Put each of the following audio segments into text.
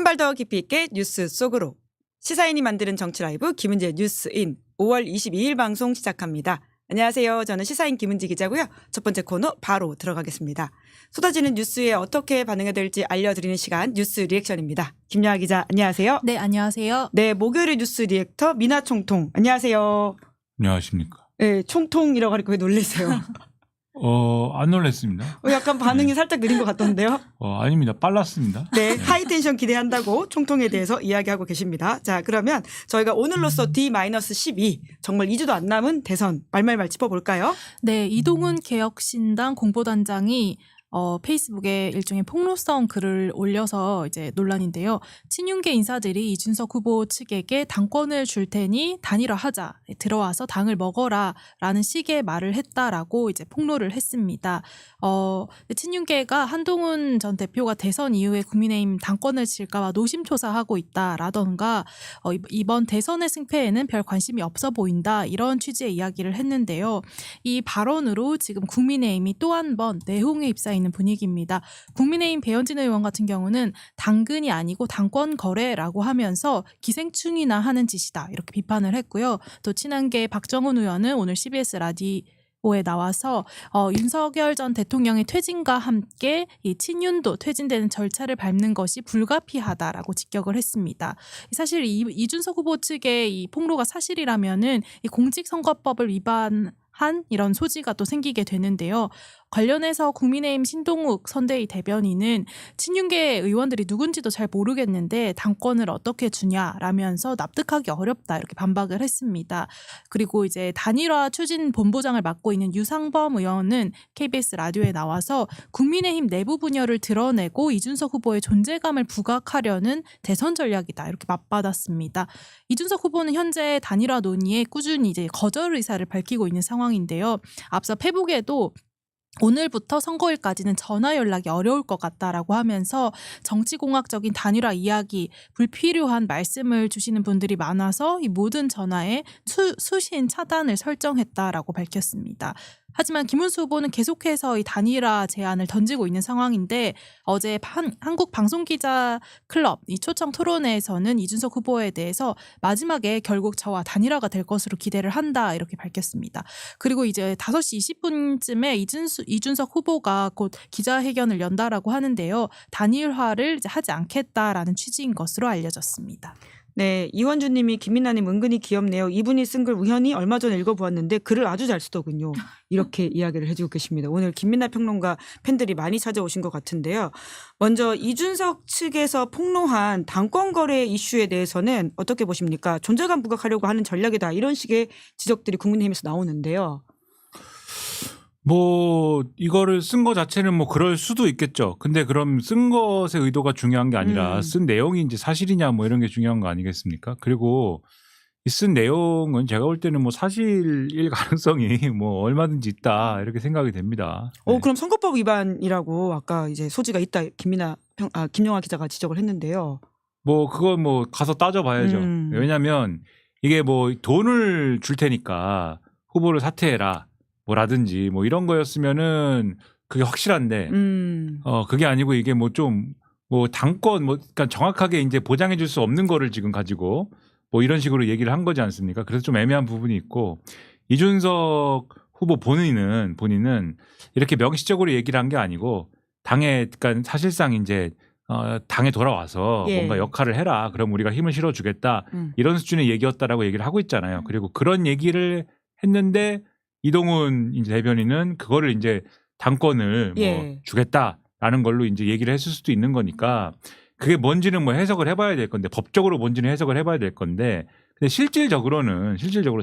발 더 깊이 있게 뉴스 속으로 시사인이 만드는 정치 라이브 김은지의 뉴스인 5월 22일 방송 시작합니다. 안녕하세요. 저는 시사인 김은지 기자고요. 첫 번째 코너 바로 들어가겠습니다. 쏟아지는 뉴스에 어떻게 반응해야 될지 알려드리는 시간 뉴스 리액션입니다. 김여하 기자 안녕하세요. 네, 안녕하세요. 네, 목요일의 뉴스 리액터 미나 총통 안녕하세요. 안녕하십니까. 네, 총통이라고 하니까 왜 놀라세요? 안 놀랐습니다. 약간 반응이 살짝 느린 것 같던데요. 아닙니다. 빨랐습니다. 네, 하이텐션 기대한다고 총통에 대해서 이야기하고 계십니다. 자, 그러면 저희가 오늘로써 D-12 정말 2주도 안 남은 대선 말말말 짚어볼까요? 네, 이동훈 개혁신당 공보단장이 페이스북에 일종의 폭로성 글을 올려서 이제 논란인데요. 친윤계 인사들이 이준석 후보 측에게 당권을 줄 테니 단일화하자, 들어와서 당을 먹어라라는 식의 말을 했다라고 이제 폭로를 했습니다. 친윤계가 한동훈 전 대표가 대선 이후에 국민의힘 당권을 질까봐 노심초사하고 있다라던가 이번 대선의 승패에는 별 관심이 없어 보인다 이런 취지의 이야기를 했는데요. 이 발언으로 지금 국민의힘이 또 한 번 내홍에 휩싸인 있는 분위기입니다. 국민의힘 배현진 의원 같은 경우는 당근이 아니고 당권 거래라고 하면서 기생충이나 하는 짓이다 이렇게 비판을 했고요. 또 친한계 박정훈 의원은 오늘 CBS 라디오에 나와서 윤석열 전 대통령의 퇴진과 함께 이 친윤도 퇴진되는 절차를 밟는 것이 불가피하다라고 직격을 했습니다. 사실 이준석 후보 측의 이 폭로가 사실이라면은 이 공직선거법을 위반한 이런 소지가 또 생기게 되는데요. 관련해서 국민의힘 신동욱 선대위 대변인은 친윤계 의원들이 누군지도 잘 모르겠는데 당권을 어떻게 주냐라면서 납득하기 어렵다 이렇게 반박을 했습니다. 그리고 이제 단일화 추진 본부장을 맡고 있는 유상범 의원은 KBS 라디오에 나와서 국민의힘 내부 분열을 드러내고 이준석 후보의 존재감을 부각하려는 대선 전략이다 이렇게 맞받았습니다. 이준석 후보는 현재 단일화 논의에 꾸준히 이제 거절 의사를 밝히고 있는 상황인데요. 앞서 페북에도 오늘부터 선거일까지는 전화 연락이 어려울 것 같다라고 하면서 정치공학적인 단일화 이야기, 불필요한 말씀을 주시는 분들이 많아서 이 모든 전화에 수신 차단을 설정했다라고 밝혔습니다. 하지만 김문수 후보는 계속해서 이 단일화 제안을 던지고 있는 상황인데 어제 한국방송기자클럽 이 초청 토론회에서는 이준석 후보에 대해서 마지막에 결국 저와 단일화가 될 것으로 기대를 한다 이렇게 밝혔습니다. 그리고 이제 5시 20분쯤에 이준석 후보가 곧 기자회견을 연다라고 하는데요. 단일화를 이제 하지 않겠다라는 취지인 것으로 알려졌습니다. 네, 이원주 님이 김민아님 은근히 귀엽네요. 이분이 쓴 글 우연히 얼마 전에 읽어보았는데 글을 아주 잘 쓰더군요. 이렇게 이야기를 해주고 계십니다. 오늘 김민아 평론가 팬들이 많이 찾아오신 것 같은데요. 먼저 이준석 측에서 폭로한 당권 거래 이슈에 대해서는 어떻게 보십니까? 존재감 부각하려고 하는 전략이다. 이런 식의 지적들이 국민의힘에서 나오는데요. 이거를 쓴 거 자체는 그럴 수도 있겠죠. 근데 그럼 쓴 것의 의도가 중요한 게 아니라 쓴 내용이 이제 사실이냐 이런 게 중요한 거 아니겠습니까? 그리고 이 쓴 내용은 제가 볼 때는 사실일 가능성이 얼마든지 있다 이렇게 생각이 됩니다. 네. 그럼 선거법 위반이라고 아까 이제 소지가 있다 김영하 기자가 지적을 했는데요. 그거 가서 따져봐야죠. 왜냐하면 이게 돈을 줄 테니까 후보를 사퇴해라. 라든지 이런 거였으면은 그게 확실한데 그게 아니고 이게 당권 그러니까 정확하게 이제 보장해 줄 수 없는 거를 지금 가지고 이런 식으로 얘기를 한 거지 않습니까? 그래서 좀 애매한 부분이 있고 이준석 후보 본인은 이렇게 명시적으로 얘기를 한 게 아니고 그러니까 사실상 이제 당에 돌아와서 뭔가 역할을 해라. 그럼 우리가 힘을 실어주겠다. 이런 수준의 얘기였다라고 얘기를 하고 있잖아요. 그리고 그런 얘기를 했는데 이동훈 이제 대변인은 그거를 이제 당권을 주겠다라는 걸로 이제 얘기를 했을 수도 있는 거니까 그게 뭔지는 해석을 해봐야 될 건데 법적으로 뭔지는 해석을 해봐야 될 건데 근데 실질적으로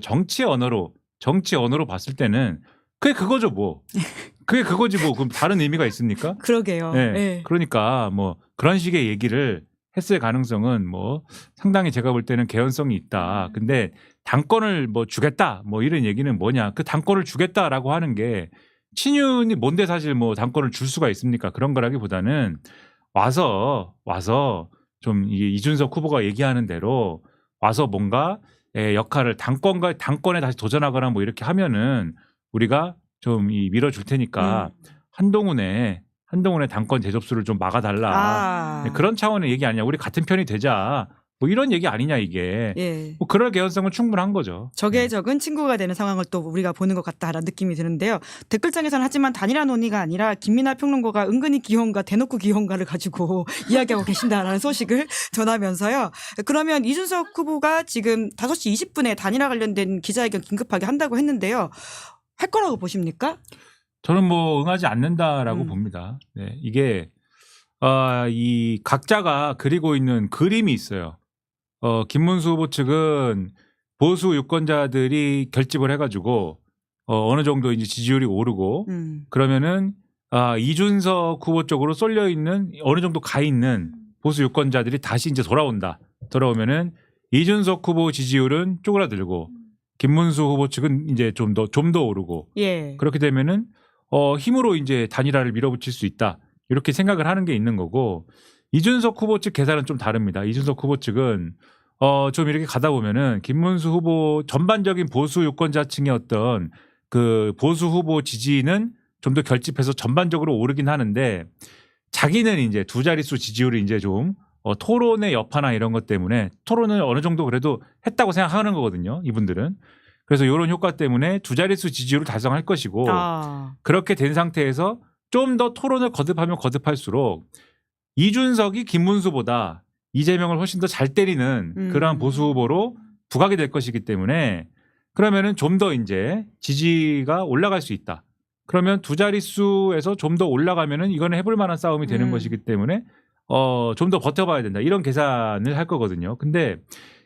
정치 언어로 봤을 때는 그게 그거죠 그게 그거지 그럼 다른 의미가 있습니까? 그러게요. 네. 네. 그러니까 그런 식의 얘기를 했을 가능성은 상당히 제가 볼 때는 개연성이 있다. 근데 당권을 주겠다 이런 얘기는 뭐냐? 그 당권을 주겠다라고 하는 게 친윤이 뭔데 사실 당권을 줄 수가 있습니까? 그런 거라기보다는 와서 좀 이준석 후보가 얘기하는 대로 와서 뭔가 역할을 당권에 다시 도전하거나 이렇게 하면은 우리가 좀 밀어줄 테니까 한동훈의 한동훈의 당권 재접수를 좀 막아달라. 아. 그런 차원의 얘기 아니냐. 우리 같은 편이 되자. 뭐 이런 얘기 아니냐 이게. 예. 뭐 그럴 개연성은 충분한 거죠. 적의 적은 친구가 되는 상황을 또 우리가 보는 것 같다라는 느낌이 드는데요. 댓글창에서는 하지만 단일화 논의가 아니라 김민하 평론가가 은근히 귀여운가 대놓고 귀여운가를 가지고 이야기하고 계신다라는 소식을 전하면서요. 그러면 이준석 후보가 지금 5시 20분에 단일화 관련된 기자회견 긴급하게 한다고 했는데요. 할 거라고 보십니까? 저는 뭐 응하지 않는다라고 봅니다. 네, 이게 이 각자가 그리고 있는 그림이 있어요. 김문수 후보 측은 보수 유권자들이 결집을 해가지고 어느 정도 이제 지지율이 오르고 그러면은 이준석 후보 쪽으로 쏠려 있는 어느 정도 가 있는 보수 유권자들이 다시 이제 돌아온다. 돌아오면은 이준석 후보 지지율은 쪼그라들고 김문수 후보 측은 이제 좀 더 오르고 예. 그렇게 되면은 힘으로 이제 단일화를 밀어붙일 수 있다. 이렇게 생각을 하는 게 있는 거고 이준석 후보 측 계산은 좀 다릅니다. 이준석 후보 측은 좀 이렇게 가다 보면은 김문수 후보 전반적인 보수 유권자층의 어떤 그 보수 후보 지지는 좀 더 결집해서 전반적으로 오르긴 하는데 자기는 이제 두 자릿수 지지율을 이제 좀 토론의 여파나 이런 것 때문에 토론을 어느 정도 그래도 했다고 생각하는 거거든요. 이분들은. 그래서 이런 효과 때문에 두 자릿수 지지율을 달성할 것이고 그렇게 된 상태에서 좀 더 토론을 거듭하면 거듭할수록 이준석이 김문수보다 이재명을 훨씬 더 잘 때리는 그러한 보수 후보로 부각이 될 것이기 때문에 그러면은 좀 더 이제 지지가 올라갈 수 있다. 그러면 두 자릿수에서 좀 더 올라가면은 이거는 해볼 만한 싸움이 되는 것이기 때문에 좀 더 버텨봐야 된다. 이런 계산을 할 거거든요. 근데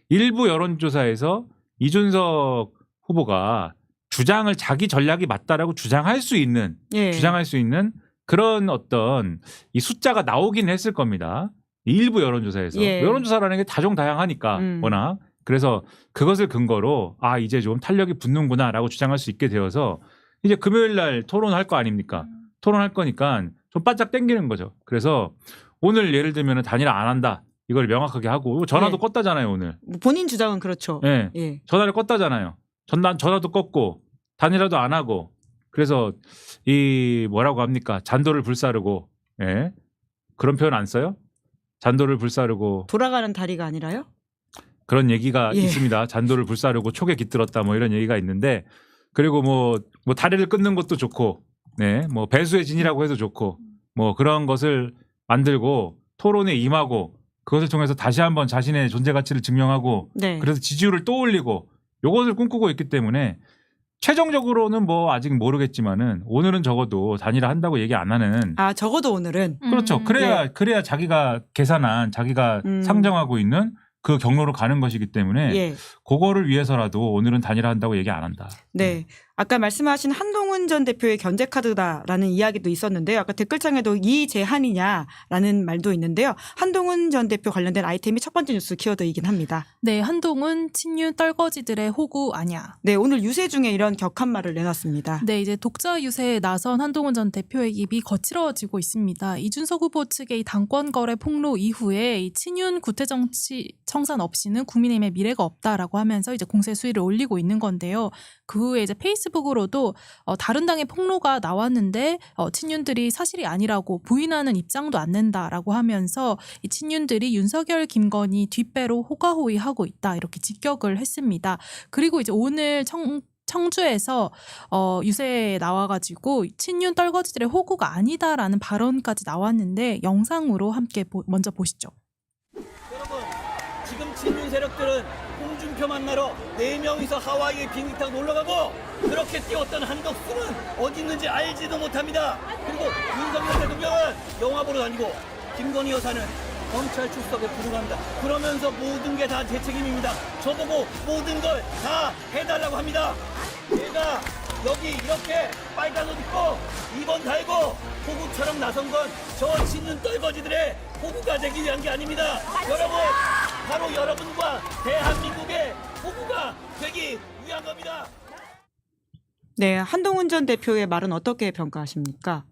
일부 여론조사에서 이준석 후보가 주장을 자기 전략이 맞다라고 주장할 수 있는 그런 어떤 이 숫자가 나오긴 했을 겁니다. 일부 여론조사에서 여론조사라는 게 다종다양하니까 워낙 그래서 그것을 근거로 이제 좀 탄력이 붙는구나라고 주장할 수 있게 되어서 이제 금요일 날 토론할 거 아닙니까? 토론할 거니까 좀 바짝 당기는 거죠. 그래서 오늘 예를 들면 단일화 안 한다. 이걸 명확하게 하고 전화도 껐다잖아요 오늘. 본인 주장은 그렇죠. 네. 예. 전화를 껐다잖아요. 전화도 껐고 단일화도 안 하고 그래서 이 뭐라고 합니까? 잔도를 불사르고 그런 표현 안 써요? 잔도를 불사르고 돌아가는 다리가 아니라요? 그런 얘기가 있습니다. 잔도를 불사르고 촉에 깃들었다 뭐 이런 얘기가 있는데 그리고 뭐 다리를 끊는 것도 좋고 뭐 배수의 진이라고 해도 좋고 뭐 그런 것을 만들고 토론에 임하고 그것을 통해서 다시 한번 자신의 존재 가치를 증명하고 그래서 지지율을 또 올리고 요것을 꿈꾸고 있기 때문에 최종적으로는 뭐 아직 모르겠지만은 오늘은 적어도 단일화 한다고 얘기 안 하는. 적어도 오늘은. 그렇죠. 그래야 자기가 계산한 자기가 상정하고 있는 그 경로로 가는 것이기 때문에 그거를 위해서라도 오늘은 단일화 한다고 얘기 안 한다. 네. 아까 말씀하신 한동훈 전 대표의 견제 카드다라는 이야기도 있었는데요. 아까 댓글창에도 이재한이냐라는 말도 있는데요. 한동훈 전 대표 관련된 아이템이 첫 번째 뉴스 키워드이긴 합니다. 네. 한동훈 친윤 떨거지들의 호구 아냐. 네. 오늘 유세 중에 이런 격한 말을 내놨습니다. 네. 이제 독자 유세에 나선 한동훈 전 대표의 입이 거칠어지고 있습니다. 이준석 후보 측의 이 당권 거래 폭로 이후에 이 친윤 구태 정치 청산 없이는 국민의힘의 미래가 없다라고 하면서 이제 공세 수위를 올리고 있는 건데요. 그 후에 이제 페이스북으로도 다른 당의 폭로가 나왔는데 친윤들이 사실이 아니라고 부인하는 입장도 안 낸다라고 하면서 이 친윤들이 윤석열, 김건희 뒷배로 호가호위하고 있다 이렇게 직격을 했습니다. 그리고 이제 오늘 청주에서 유세에 나와가지고 친윤 떨거지들의 호구가 아니다라는 발언까지 나왔는데 영상으로 함께 먼저 보시죠. 여러분 지금 친윤 세력들은 홍준표 만나러 4명이서 하와이에 비행기 놀러가고 그렇게 뛰었던 한덕수는 어디 있는지 알지도 못합니다. 그리고 윤석열 대통령은 영화 보러 다니고 김건희 여사는 검찰 출석에 불응합니다. 그러면서 모든 게 다 제 책임입니다. 저보고 모든 걸 다 해달라고 합니다. 제가 여기 이렇게 빨간 옷 입고 2번 달고 호구처럼 나선 건 저 친윤 떨거지들의 호구가 되기 위한 게 아닙니다. 여러분 바로 여러분과 대한민국의 호구가 되기 위한 겁니다. 네, 한동훈 전 대표의 말은 어떻게 평가하십니까?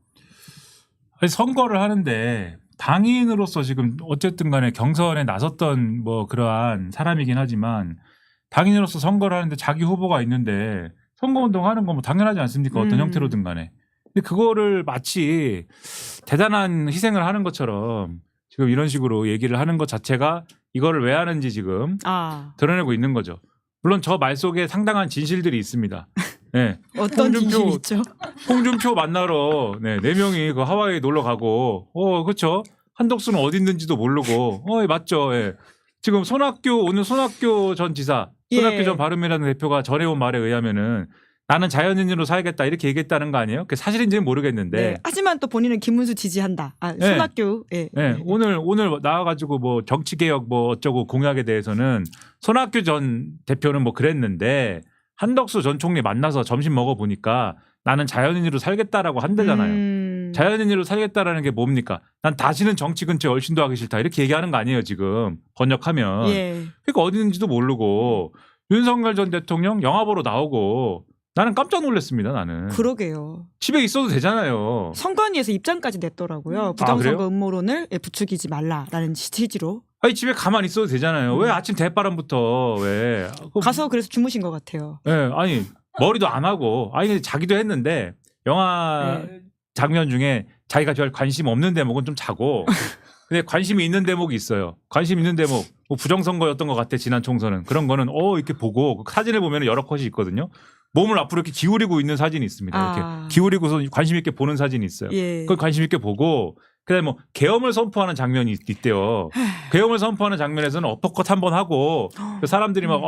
아니, 선거를 하는데 당인으로서 지금 어쨌든 간에 경선에 나섰던 뭐 그러한 사람이긴 하지만 당인으로서 선거를 하는데 자기 후보가 있는데 선거운동 하는 거 뭐 당연하지 않습니까? 어떤 형태로든 간에. 근데 그거를 마치 대단한 희생을 하는 것처럼 지금 이런 식으로 얘기를 하는 것 자체가 이거를 왜 하는지 지금 드러내고 있는 거죠. 물론 저 말 속에 상당한 진실들이 있습니다. 네. 어떤 진실이 있죠? 홍준표 만나러 네 명이 그 하와이 놀러 가고 그렇죠. 한덕수는 어디 있는지도 모르고 맞죠. 예. 지금 오늘 손학규 전 지사 손학규 전 바른미래당 대표가 전해온 말에 의하면은 나는 자연인으로 살겠다 이렇게 얘기했다는 거 아니에요? 그게 사실인지는 모르겠는데. 네. 하지만 또 본인은 김문수 지지한다. 손학규. 네. 오늘 나와가지고 뭐 정치개혁 뭐 어쩌고 공약에 대해서는 손학규 전 대표는 뭐 그랬는데 한덕수 전 총리 만나서 점심 먹어보니까 나는 자연인으로 살겠다라고 한대잖아요. 자연인으로 살겠다라는 게 뭡니까? 난 다시는 정치 근처에 얼씬도 하기 싫다 이렇게 얘기하는 거 아니에요 지금 번역하면. 그러니까 어디 있는지도 모르고 윤석열 전 대통령 영화 보러 나오고 나는 깜짝 놀랐습니다. 나는. 그러게요. 집에 있어도 되잖아요. 선관위에서 입장까지 냈더라고요. 부정선거 음모론을 부추기지 말라라는 취지로. 아니 집에 가만히 있어도 되잖아요. 왜 아침 대바람부터 왜. 가서 그래서 주무신 것 같아요. 네, 아니 머리도 안 하고 자기도 했는데 영화 장면 중에 자기가 별 관심 없는 대목은 좀 자고 근데 관심이 있는 대목이 있어요. 관심 있는 대목 뭐 부정선거였던 것 같아 지난 총선은. 그런 거는 이렇게 보고 사진을 보면 여러 컷이 있거든요. 몸을 앞으로 이렇게 기울이고 있는 사진이 있습니다. 이렇게 기울이고서 관심 있게 보는 사진이 있어요. 그걸 관심 있게 보고 그다음에 뭐 계엄을 선포하는 장면이 있대요. 계엄을 선포하는 장면에서는 어퍼컷 한번 하고 사람들이 막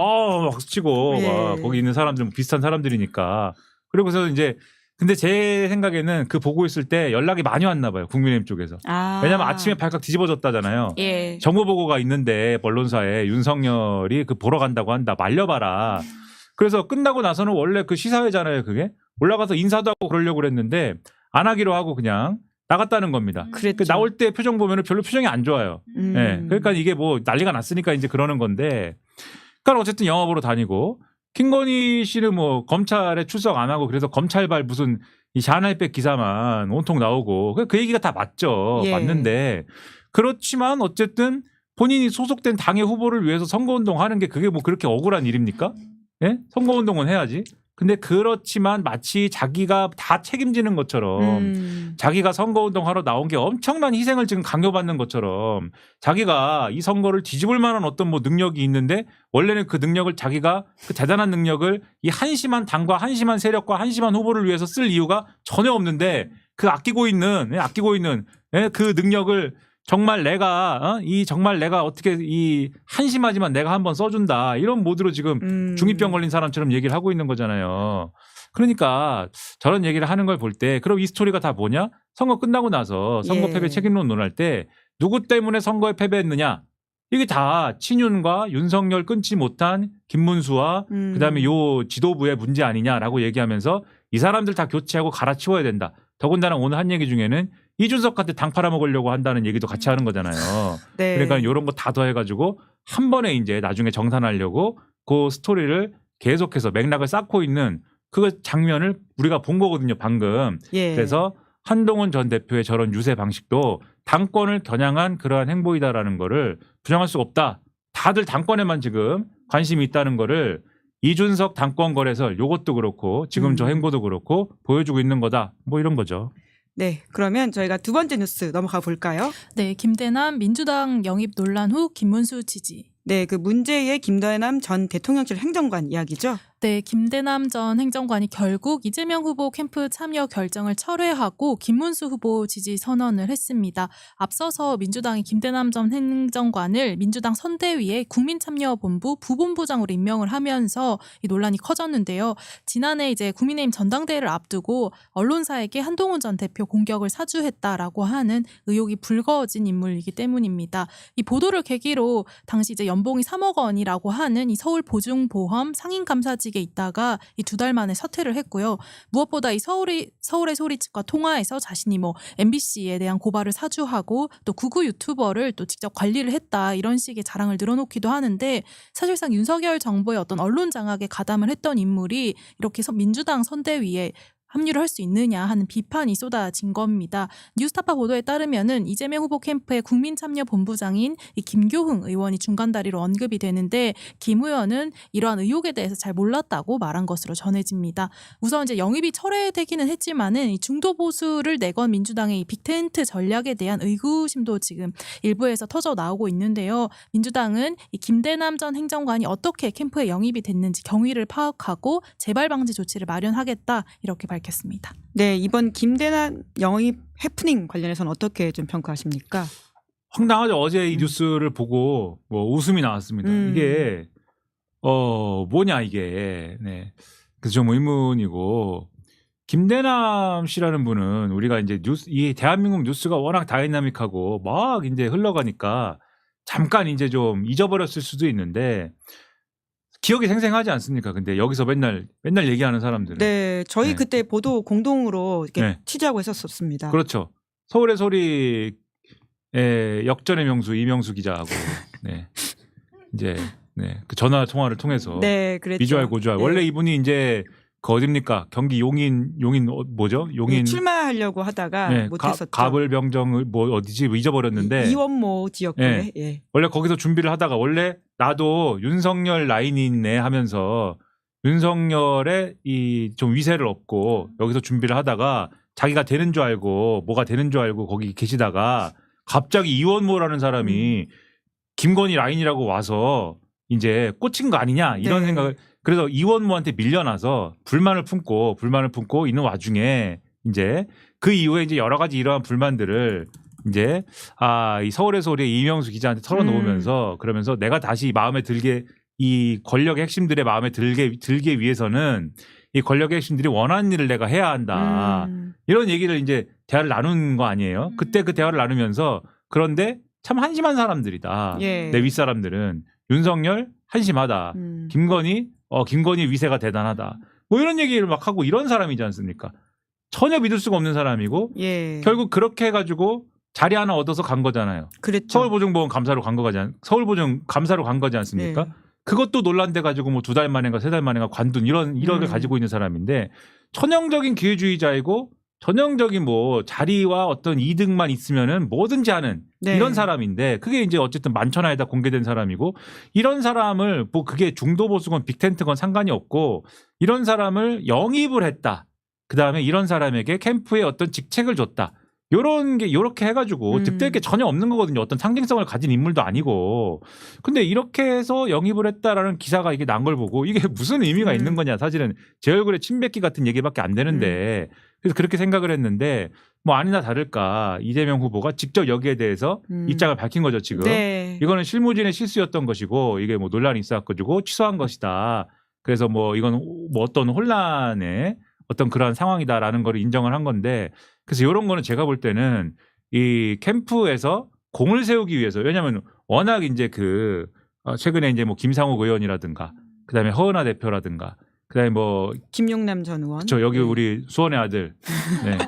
치고 막 거기 있는 사람들은 비슷한 사람들이니까. 그리고서 이제 근데 제 생각에는 그 보고 있을 때 연락이 많이 왔나 봐요. 국민의힘 쪽에서. 왜냐하면 아침에 발칵 뒤집어졌다잖아요. 정보 보고가 있는데 언론사에 윤석열이 그 보러 간다고 한다. 말려봐라. 그래서 끝나고 나서는 원래 그 시사회잖아요. 그게 올라가서 인사도 하고 그러려고 그랬는데 안 하기로 하고 그냥 나갔다는 겁니다. 나올 때 표정 보면 별로 표정이 안 좋아요. 네. 그러니까 이게 뭐 난리가 났으니까 이제 그러는 건데. 그러니까 어쨌든 영화 보러 다니고 김건희 씨는 뭐 검찰에 출석 안 하고 그래서 검찰발 무슨 이 샤넬백 기사만 온통 나오고 그 얘기가 다 맞죠. 맞는데 그렇지만 어쨌든 본인이 소속된 당의 후보를 위해서 선거운동 하는 게 그게 뭐 그렇게 억울한 일입니까? 예? 선거운동은 해야지. 근데 그렇지만 마치 자기가 다 책임지는 것처럼 자기가 선거운동 하러 나온 게 엄청난 희생을 지금 강요받는 것처럼 자기가 이 선거를 뒤집을 만한 어떤 뭐 능력이 있는데 원래는 그 능력을 자기가 그 대단한 능력을 이 한심한 당과 한심한 세력과 한심한 후보를 위해서 쓸 이유가 전혀 없는데 그 아끼고 있는 그 능력을 정말 내가 어떻게 이 한심하지만 내가 한번 써준다 이런 모드로 지금 중이병 걸린 사람처럼 얘기를 하고 있는 거잖아요. 그러니까 저런 얘기를 하는 걸 볼 때 그럼 이 스토리가 다 뭐냐? 선거 끝나고 나서 선거 패배 책임론 논할 때 누구 때문에 선거에 패배했느냐? 이게 다 친윤과 윤석열 끊지 못한 김문수와 그다음에 요 지도부의 문제 아니냐라고 얘기하면서 이 사람들 다 교체하고 갈아치워야 된다. 더군다나 오늘 한 얘기 중에는 이준석한테 당 팔아먹으려고 한다는 얘기도 같이 하는 거잖아요. 그러니까 이런 거 다 더해가지고 한 번에 이제 나중에 정산하려고 그 스토리를 계속해서 맥락을 쌓고 있는 그 장면을 우리가 본 거거든요. 방금. 그래서 한동훈 전 대표의 저런 유세 방식도 당권을 겨냥한 그러한 행보이다라는 거를 부정할 수가 없다. 다들 당권에만 지금 관심이 있다는 거를 이준석 당권 거래설 요것도 그렇고 지금 저 행보도 그렇고 보여주고 있는 거다. 뭐 이런 거죠. 네, 그러면 저희가 두 번째 뉴스 넘어가 볼까요? 네, 김대남 민주당 영입 논란 후 김문수 지지. 네, 그 문제의 김대남 전 대통령실 행정관 이야기죠. 네, 김대남 전 행정관이 결국 이재명 후보 캠프 참여 결정을 철회하고 김문수 후보 지지 선언을 했습니다. 앞서서 민주당이 김대남 전 행정관을 민주당 선대위의 국민참여본부 부본부장으로 임명을 하면서 이 논란이 커졌는데요. 지난해 이제 국민의힘 전당대회를 앞두고 언론사에게 한동훈 전 대표 공격을 사주했다라고 하는 의혹이 불거진 인물이기 때문입니다. 이 보도를 계기로 당시 이제 연봉이 3억 원이라고 하는 이 서울보증보험 상임감사직에 있다가 이 2달 만에 사퇴를 했고요. 무엇보다 이 서울의 소리 측과 통화해서 자신이 뭐 MBC에 대한 고발을 사주하고 또 구구 유튜버를 또 직접 관리를 했다 이런 식의 자랑을 늘어놓기도 하는데 사실상 윤석열 정부의 어떤 언론 장악에 가담을 했던 인물이 이렇게 민주당 선대위에 합류를 할 수 있느냐 하는 비판이 쏟아진 겁니다. 뉴스타파 보도에 따르면은 이재명 후보 캠프의 국민참여본부장인 이 김교흥 의원이 중간다리로 언급이 되는데 김 의원은 이러한 의혹에 대해서 잘 몰랐다고 말한 것으로 전해집니다. 우선 이제 영입이 철회되기는 했지만은 이 중도 보수를 내건 민주당의 이 빅텐트 전략에 대한 의구심도 지금 일부에서 터져 나오고 있는데요. 민주당은 이 김대남 전 행정관이 어떻게 캠프에 영입이 됐는지 경위를 파악하고 재발 방지 조치를 마련하겠다 이렇게 밝혔습니다. 네, 이번 김대남 영입 해프닝 관련해서는 어떻게 좀 평가하십니까? 황당하죠. 어제 이 뉴스를 보고 뭐 웃음이 나왔습니다. 이게 뭐냐 이게. 네. 그래서 좀 의문이고 김대남 씨라는 분은 우리가 이제 이 대한민국 뉴스가 워낙 다이나믹하고 막 이제 흘러가니까 잠깐 이제 좀 잊어버렸을 수도 있는데 기억이 생생하지 않습니까? 근데 여기서 맨날 얘기하는 사람들은. 네, 저희 네. 그때 보도 공동으로 이렇게 네. 취재하고 했었습니다. 그렇죠. 서울의 소리 역전의 명수 이명수 기자하고 네. 이제 네. 그 전화 통화를 통해서 네, 그랬죠. 비주얼 고주얼. 네. 원래 이분이 이제 그 어딥니까? 경기 용인 뭐죠? 용인 네, 출마하려고 하다가 네, 못했었죠. 가불병정 뭐 어디지 뭐 잊어버렸는데 이원모 지역구에 네. 예. 원래 거기서 준비를 하다가 원래 나도 윤석열 라인이 있네 하면서 윤석열의 이 좀 위세를 얻고 여기서 준비를 하다가 자기가 되는 줄 알고 뭐가 되는 줄 알고 거기 계시다가 갑자기 이원모라는 사람이 김건희 라인이라고 와서 이제 꽂힌 거 아니냐 이런 네. 생각을 그래서 이원모한테 밀려나서 불만을 품고 있는 와중에 이제 그 이후에 이제 여러 가지 이러한 불만들을 이제 이 서울의 소리 이명수 기자한테 털어놓으면서 그러면서 내가 다시 마음에 들게 이 권력의 핵심들의 마음에 들게 위해서는 이 권력의 핵심들이 원하는 일을 내가 해야 한다. 이런 얘기를 이제 대화를 나눈 거 아니에요. 그때 그 대화를 나누면서 그런데 참 한심한 사람들이다. 예. 내 윗사람들은 윤석열 한심하다. 김건희 위세가 대단하다. 뭐 이런 얘기를 막 하고 이런 사람이지 않습니까? 전혀 믿을 수가 없는 사람이고 예. 결국 그렇게 해가지고 자리 하나 얻어서 간 거잖아요. 그랬죠. 서울보증보험 감사로 간 서울보증 감사로 간 거지 않습니까? 네. 그것도 논란돼 가지고 뭐 2달 만인가 3달 만인가 관둔 이런 일억을 가지고 있는 사람인데 천형적인 기회주의자이고 전형적인 뭐 자리와 어떤 이득만 있으면은 뭐든지 하는 네. 이런 사람인데 그게 이제 어쨌든 만천하에다 공개된 사람이고 이런 사람을 뭐 그게 중도 보수건 빅텐트건 상관이 없고 이런 사람을 영입을 했다. 그다음에 이런 사람에게 캠프에 어떤 직책을 줬다. 요런 게 요렇게 해가지고 득될 게 전혀 없는 거거든요. 어떤 상징성을 가진 인물도 아니고. 근데 이렇게 해서 영입을 했다라는 기사가 이게 난 걸 보고 이게 무슨 의미가 있는 거냐. 사실은 제 얼굴에 침 뱉기 같은 얘기밖에 안 되는데 그래서 그렇게 생각을 했는데 뭐 아니나 다를까 이재명 후보가 직접 여기에 대해서 입장을 밝힌 거죠 지금. 네. 이거는 실무진의 실수였던 것이고 이게 뭐 논란이 있어가지고 취소한 것이다. 그래서 뭐 이건 뭐 어떤 혼란의 어떤 그런 상황이다라는 걸 인정을 한 건데 그래서 이런 거는 제가 볼 때는 이 캠프에서 공을 세우기 위해서 왜냐하면 워낙 이제 최근에 이제 뭐 김상욱 의원이라든가 그다음에 허은하 대표라든가 그다음에 뭐 김용남 전 의원. 저 여기 네. 우리 수원의 아들 네.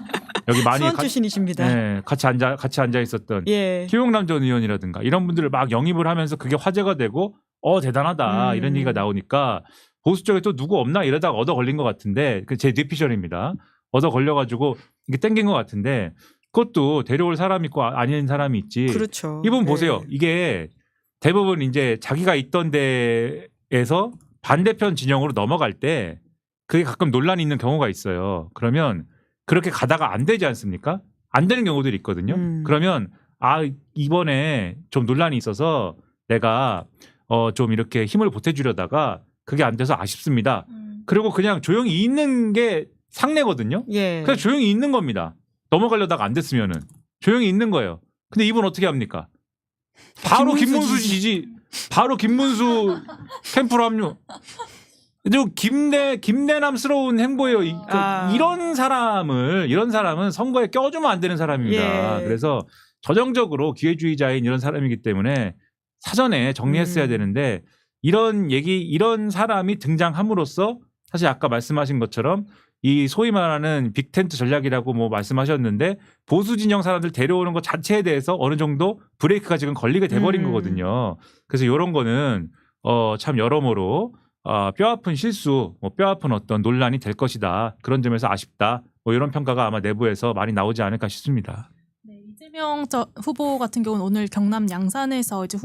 여기 많이 수원 출신이십니다. 네, 같이 앉아 있었던 예. 김용남 전 의원이라든가 이런 분들을 막 영입을 하면서 그게 화제가 되고 대단하다 이런 얘기가 나오니까 보수 쪽에 또 누구 없나 이러다가 얻어 걸린 것 같은데 그 제 뇌피셜입니다. 얻어 걸려가지고 이게 땡긴 것 같은데 그것도 데려올 사람 있고 아닌 사람이 있지. 그렇죠. 이분 네. 보세요. 이게 대부분 이제 자기가 있던 데에서 반대편 진영으로 넘어갈 때 그게 가끔 논란이 있는 경우가 있어요. 그러면 그렇게 가다가 안 되지 않습니까? 안 되는 경우들이 있거든요. 그러면 이번에 좀 논란이 있어서 내가 좀 이렇게 힘을 보태주려다가 그게 안 돼서 아쉽습니다. 그리고 그냥 조용히 있는 게 상례거든요. 예. 그래서 조용히 있는 겁니다. 넘어가려다가 안 됐으면은 조용히 있는 거예요. 근데 이분 어떻게 합니까? 바로 김문수 지지. 바로 김문수 캠프로 합류. 그리고 김대남스러운 행보예요. 이런 사람은 선거에 껴주면 안 되는 사람입니다. 예. 그래서 전형적으로 기회주의자인 이런 사람이기 때문에 사전에 정리했어야 되는데 이런 사람이 등장함으로써 사실 아까 말씀하신 것처럼 이 소위 말하는 빅텐트 전략이라고 뭐 말씀하셨는데 보수 진영 사람들 데려오는 것 자체에 대해서 어느 정도 브레이크가 지금 걸리게 돼버린 거거든요. 그래서 이런 거는 참 여러모로 뼈아픈 실수, 뭐 뼈아픈 어떤 논란이 될 것이다. 그런 점에서 아쉽다. 뭐 이런 평가가 아마 내부에서 많이 나오지 않을까 싶습니다. 네, 이재명 후보 같은 경우는 오늘 경남 양산에서 이제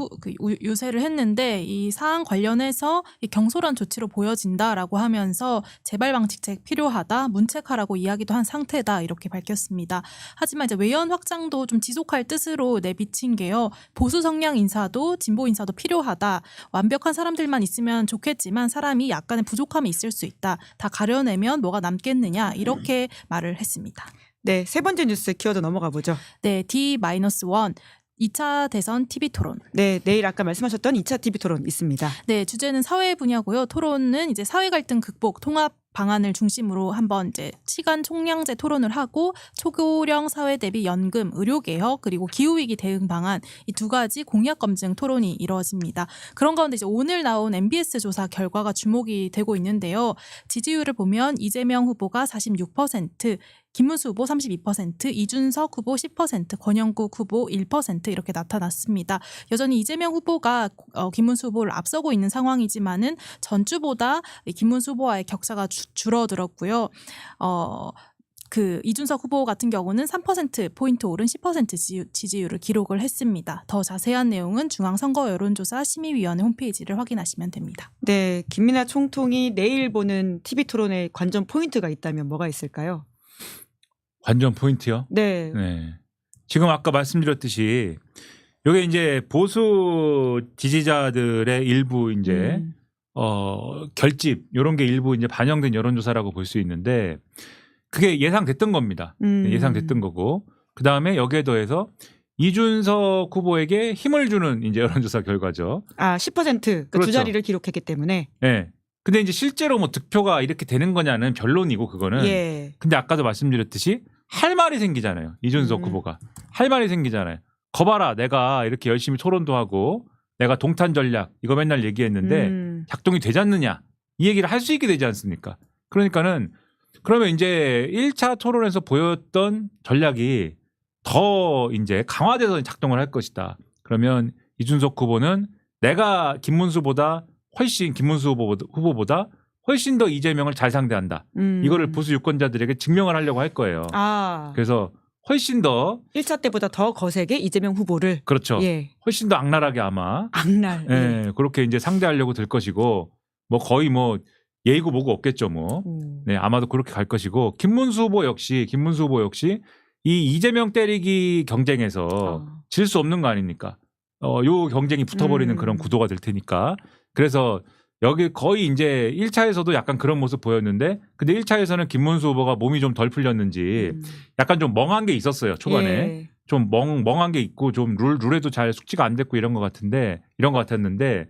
유세를 했는데 이 사안 관련해서 이 경솔한 조치로 보여진다라고 하면서 재발 방지책 필요하다, 문책하라고 이야기도 한 상태다 이렇게 밝혔습니다. 하지만 이제 외연 확장도 좀 지속할 뜻으로 내비친 게요. 보수 성향 인사도 진보 인사도 필요하다. 완벽한 사람들만 있으면 좋겠지만 사람이 약간의 부족함이 있을 수 있다. 다 가려내면 뭐가 남겠느냐 이렇게 말을 했습니다. 네, 세 번째 뉴스 키워드 넘어가 보죠. 네, D-1 2차 대선 TV 토론. 네, 내일 아까 말씀하셨던 2차 TV 토론 있습니다. 네, 주제는 사회 분야고요. 토론은 이제 사회 갈등 극복 통합 방안을 중심으로 한번 이제 시간 총량제 토론을 하고 초고령 사회 대비 연금, 의료 개혁 그리고 기후 위기 대응 방안 이 두 가지 공약 검증 토론이 이루어집니다. 그런 가운데 이제 오늘 나온 MBS 조사 결과가 주목이 되고 있는데요. 지지율을 보면 이재명 후보가 46%, 김문수 후보 32%, 이준석 후보 10%, 권영국 후보 1% 이렇게 나타났습니다. 여전히 이재명 후보가 김문수 후보를 앞서고 있는 상황이지만은 전주보다 김문수 후보와의 격차가 줄어들었고요. 그 이준석 후보 같은 경우는 3%포인트 오른 10% 지지율을 기록을 했습니다. 더 자세한 내용은 중앙선거 여론조사 심의위원회 홈페이지를 확인하시면 됩니다. 네, 김민아 총통이 내일 보는 TV 토론에 관전 포인트가 있다면 뭐가 있을까요? 관전 포인트요? 네. 네. 지금 아까 말씀드렸듯이 이게 이제 보수 지지자들의 일부 이제 결집 이런 게 일부 이제 반영된 여론조사라고 볼 수 있는데 그게 예상됐던 겁니다. 예상됐던 거고 그 다음에 여기에 더해서 이준석 후보에게 힘을 주는 이제 여론조사 결과죠. 아, 10% 그 그렇죠. 두 자리를 기록했기 때문에. 네. 근데 이제 실제로 뭐 득표가 이렇게 되는 거냐는 변론이고 그거는. 예. 근데 아까도 말씀드렸듯이 할 말이 생기잖아요. 이준석 후보가 할 말이 생기잖아요. 거봐라, 내가 이렇게 열심히 토론도 하고 내가 동탄 전략 이거 맨날 얘기했는데 작동이 되지 않느냐 이 얘기를 할 수 있게 되지 않습니까? 그러니까는 그러면 이제 1차 토론에서 보였던 전략이 더 이제 강화돼서 작동을 할 것이다. 그러면 이준석 후보는 내가 김문수보다 훨씬 김문수 후보보다 훨씬 더 이재명을 잘 상대한다. 이거를 보수 유권자들에게 증명을 하려고 할 거예요. 아. 그래서 훨씬 더 1차 때보다 더 거세게 이재명 후보를. 그렇죠. 예. 훨씬 더 악랄하게 아마 악랄. 예, 그렇게 이제 상대하려고 될 것이고 뭐 거의 뭐 예의고 뭐고 없겠죠 뭐. 네, 아마도 그렇게 갈 것이고 김문수 후보 역시 이 이재명 때리기 경쟁에서 질 수 없는 거 아닙니까? 요 경쟁이 붙어버리는 그런 구도가 될 테니까. 그래서 여기 거의 이제 1차에서도 약간 그런 모습 보였는데 근데 1차에서는 김문수 후보가 몸이 좀 덜 풀렸는지 약간 좀 멍한 게 있었어요. 초반에. 예. 좀 멍한 게 있고 좀 룰에도 잘 숙지가 안 됐고 이런 것 같았는데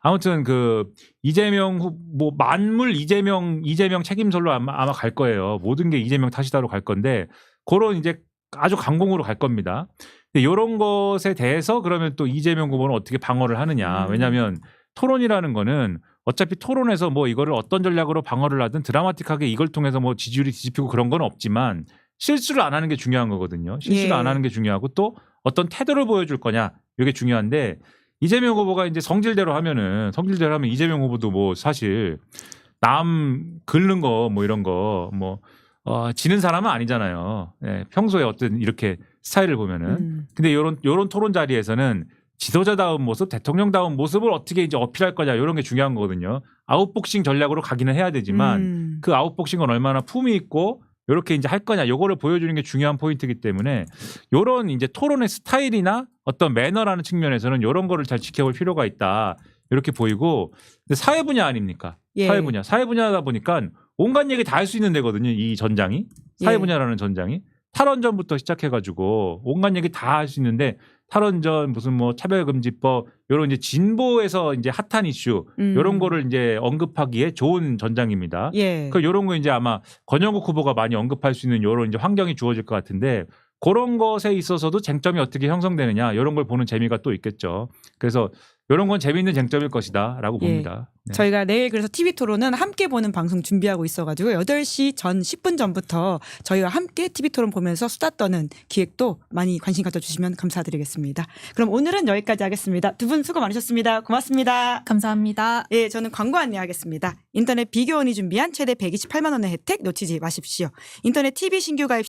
아무튼 그 이재명 뭐 만물 이재명 책임설로 아마 갈 거예요. 모든 게 이재명 탓이다로 갈 건데 그런 이제 아주 강공으로 갈 겁니다. 근데 이런 것에 대해서 그러면 또 이재명 후보는 어떻게 방어를 하느냐. 왜냐하면 토론이라는 거는 어차피 토론에서 뭐 이거를 어떤 전략으로 방어를 하든 드라마틱하게 이걸 통해서 뭐 지지율이 뒤집히고 그런 건 없지만 실수를 안 하는 게 중요한 거거든요. 실수를 예. 안 하는 게 중요하고 또 어떤 태도를 보여줄 거냐 이게 중요한데 이재명 후보가 이제 성질대로 하면 이재명 후보도 뭐 사실 남 긁는 거 뭐 이런 거 뭐 지는 사람은 아니잖아요. 예, 평소에 어떤 이렇게 스타일을 보면은 근데 요런 토론 자리에서는 지도자다운 모습, 대통령다운 모습을 어떻게 이제 어필할 거냐 이런 게 중요한 거거든요. 아웃복싱 전략으로 가기는 해야 되지만 그 아웃복싱은 얼마나 품이 있고 이렇게 이제 할 거냐 요거를 보여주는 게 중요한 포인트이기 때문에 요런 이제 토론의 스타일이나 어떤 매너라는 측면에서는 요런 거를 잘 지켜볼 필요가 있다 이렇게 보이고 근데 사회 분야 아닙니까? 예. 사회 분야다 보니까 온갖 얘기 다 할 수 있는 데거든요. 이 전장이 사회 분야라는 전장이 탈원전부터 시작해가지고 온갖 얘기 다 할 수 있는데 탈원전 무슨 뭐 차별금지법 이런 이제 진보에서 이제 핫한 이슈 이런 거를 이제 언급하기에 좋은 전장입니다. 예. 그 이런 거 이제 아마 권영국 후보가 많이 언급할 수 있는 이런 이제 환경이 주어질 것 같은데 그런 것에 있어서도 쟁점이 어떻게 형성되느냐 이런 걸 보는 재미가 또 있겠죠. 그래서 이런 건 재미있는 쟁점일 것이다라고 예. 봅니다. 네. 저희가 내일 그래서 TV 토론은 함께 보는 방송 준비하고 있어가지고 8시 전 10분 전부터 저희와 함께 TV 토론 보면서 수다 떠는 기획도 많이 관심 가져주시면 감사드리겠습니다. 그럼 오늘은 여기까지 하겠습니다. 두 분 수고 많으셨습니다. 고맙습니다. 감사합니다. 예, 저는 광고 안내하겠습니다. 인터넷 비교원이 준비한 최대 128만 원의 혜택 놓치지 마십시오. 인터넷 TV 신규 가입